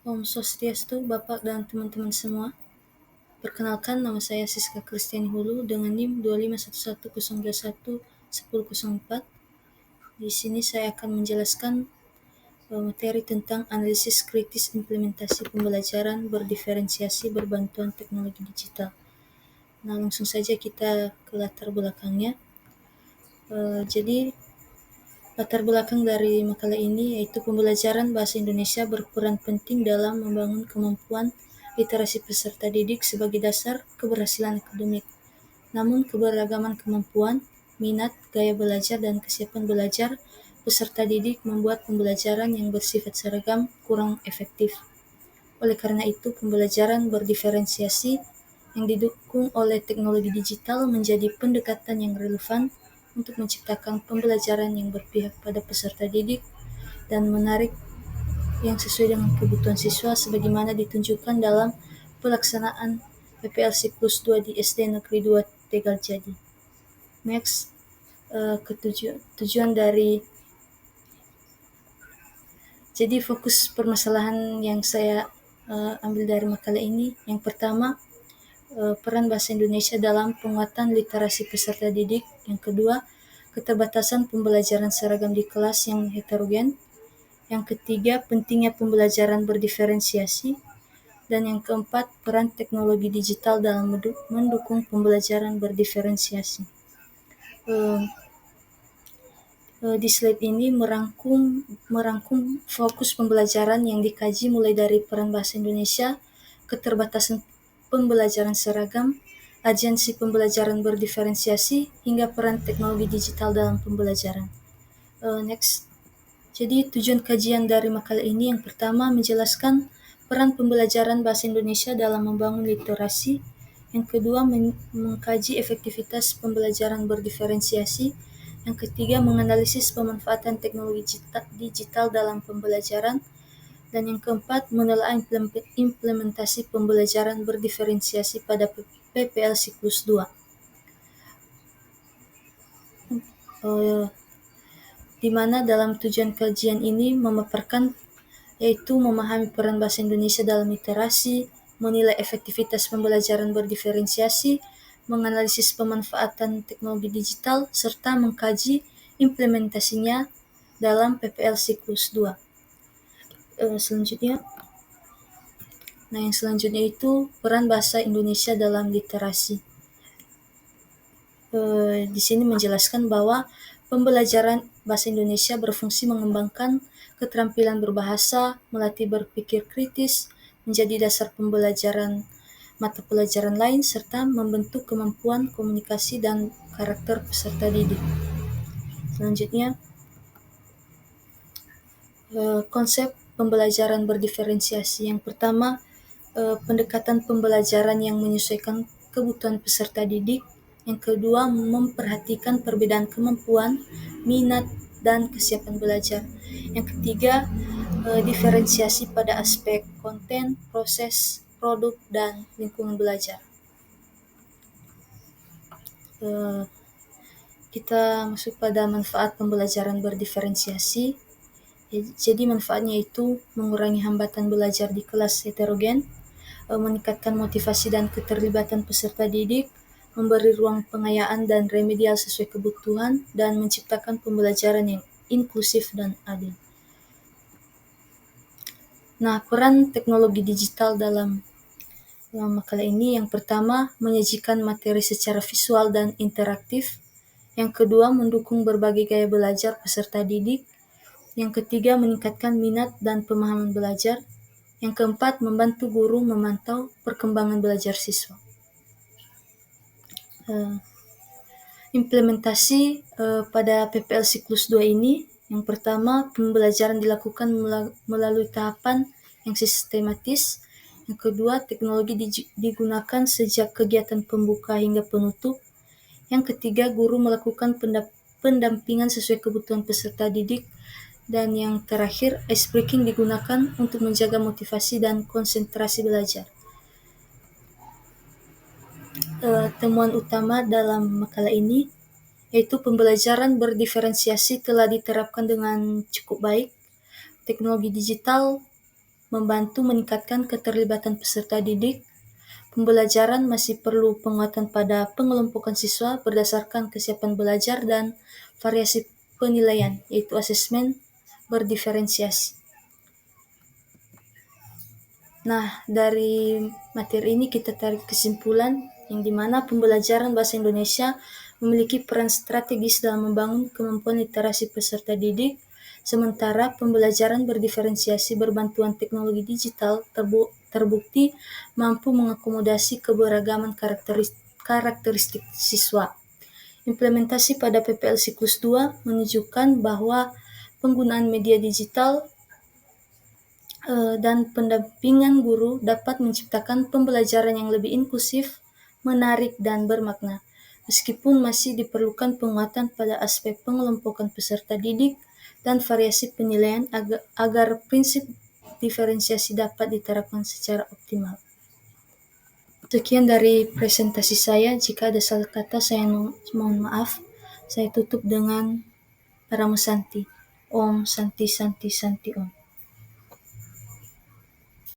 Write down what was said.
Om Swastiastu, Bapak dan teman-teman semua. Perkenalkan, nama saya Siska Kristiani Hulu dengan NIM 25110211004. Di sini saya akan menjelaskan materi tentang analisis kritis implementasi pembelajaran berdiferensiasi berbantuan teknologi digital. Nah, langsung saja kita ke latar belakangnya. Jadi, latar belakang dari makalah ini yaitu pembelajaran bahasa Indonesia berperan penting dalam membangun kemampuan literasi peserta didik sebagai dasar keberhasilan akademik. Namun keberagaman kemampuan, minat, gaya belajar, dan kesiapan belajar peserta didik membuat pembelajaran yang bersifat seragam kurang efektif. Oleh karena itu, pembelajaran berdiferensiasi yang didukung oleh teknologi digital menjadi pendekatan yang relevan untuk menciptakan pembelajaran yang berpihak pada peserta didik dan menarik yang sesuai dengan kebutuhan siswa sebagaimana ditunjukkan dalam pelaksanaan PPL Siklus 2 di SD Negeri 2 Tegal Jadi. Next, tujuan dari jadi fokus permasalahan yang saya ambil dari makalah ini, yang pertama, peran bahasa Indonesia dalam penguatan literasi peserta didik. Yang kedua, keterbatasan pembelajaran seragam di kelas yang heterogen. Yang ketiga, pentingnya pembelajaran berdiferensiasi. Dan yang keempat, peran teknologi digital dalam mendukung pembelajaran berdiferensiasi. Di slide ini merangkum fokus pembelajaran yang dikaji mulai dari peran bahasa Indonesia, keterbatasan pembelajaran seragam, agensi pembelajaran berdiferensiasi, hingga peran teknologi digital dalam pembelajaran. Next. Jadi tujuan kajian dari makalah ini yang pertama menjelaskan peran pembelajaran bahasa Indonesia dalam membangun literasi. Yang kedua mengkaji efektivitas pembelajaran berdiferensiasi. Yang ketiga menganalisis pemanfaatan teknologi digital dalam pembelajaran. Dan yang keempat menelaah implementasi pembelajaran berdiferensiasi pada PPL Siklus 2. Di mana dalam tujuan kajian ini memaparkan yaitu memahami peran bahasa Indonesia dalam literasi, menilai efektivitas pembelajaran berdiferensiasi, menganalisis pemanfaatan teknologi digital, serta mengkaji implementasinya dalam PPL Siklus 2. Yang selanjutnya itu peran bahasa Indonesia dalam literasi. Di sini menjelaskan bahwa pembelajaran bahasa Indonesia berfungsi mengembangkan keterampilan berbahasa, melatih berpikir kritis, menjadi dasar pembelajaran mata pelajaran lain, serta membentuk kemampuan komunikasi dan karakter peserta didik. Selanjutnya, konsep pembelajaran berdiferensiasi. Yang pertama, pendekatan pembelajaran yang menyesuaikan kebutuhan peserta didik. Yang kedua, memperhatikan perbedaan kemampuan, minat, dan kesiapan belajar. Yang ketiga, diferensiasi pada aspek konten, proses, produk, dan lingkungan belajar. Kita masuk pada manfaat pembelajaran berdiferensiasi. Jadi manfaatnya itu mengurangi hambatan belajar di kelas heterogen, meningkatkan motivasi dan keterlibatan peserta didik, memberi ruang pengayaan dan remedial sesuai kebutuhan, dan menciptakan pembelajaran yang inklusif dan adil. Nah, peran teknologi digital dalam makalah ini yang pertama menyajikan materi secara visual dan interaktif, yang kedua mendukung berbagai gaya belajar peserta didik, yang ketiga meningkatkan minat dan pemahaman belajar, yang keempat membantu guru memantau perkembangan belajar siswa. Implementasi pada PPL Siklus 2 ini, yang pertama pembelajaran dilakukan melalui tahapan yang sistematis, yang kedua teknologi digunakan sejak kegiatan pembuka hingga penutup, yang ketiga guru melakukan pendampingan sesuai kebutuhan peserta didik, dan yang terakhir ice breaking digunakan untuk menjaga motivasi dan konsentrasi belajar. Temuan utama dalam makalah ini yaitu pembelajaran berdiferensiasi telah diterapkan dengan cukup baik. Teknologi digital membantu meningkatkan keterlibatan peserta didik. Pembelajaran masih perlu penguatan pada pengelompokan siswa berdasarkan kesiapan belajar dan variasi penilaian, yaitu asesmen berdiferensiasi. Nah, dari materi ini kita tarik kesimpulan yang dimana pembelajaran bahasa Indonesia memiliki peran strategis dalam membangun kemampuan literasi peserta didik, sementara pembelajaran berdiferensiasi berbantuan teknologi digital terbukti mampu mengakomodasi keberagaman karakteristik siswa. Implementasi pada PPL siklus 2 menunjukkan bahwa penggunaan media digital dan pendampingan guru dapat menciptakan pembelajaran yang lebih inklusif, menarik, dan bermakna. Meskipun masih diperlukan penguatan pada aspek pengelompokan peserta didik dan variasi penilaian agar prinsip diferensiasi dapat diterapkan secara optimal. Sekian dari presentasi saya. Jika ada salah kata, saya mohon maaf. Saya tutup dengan Paramasanti. Om Santi Santi Santi Om.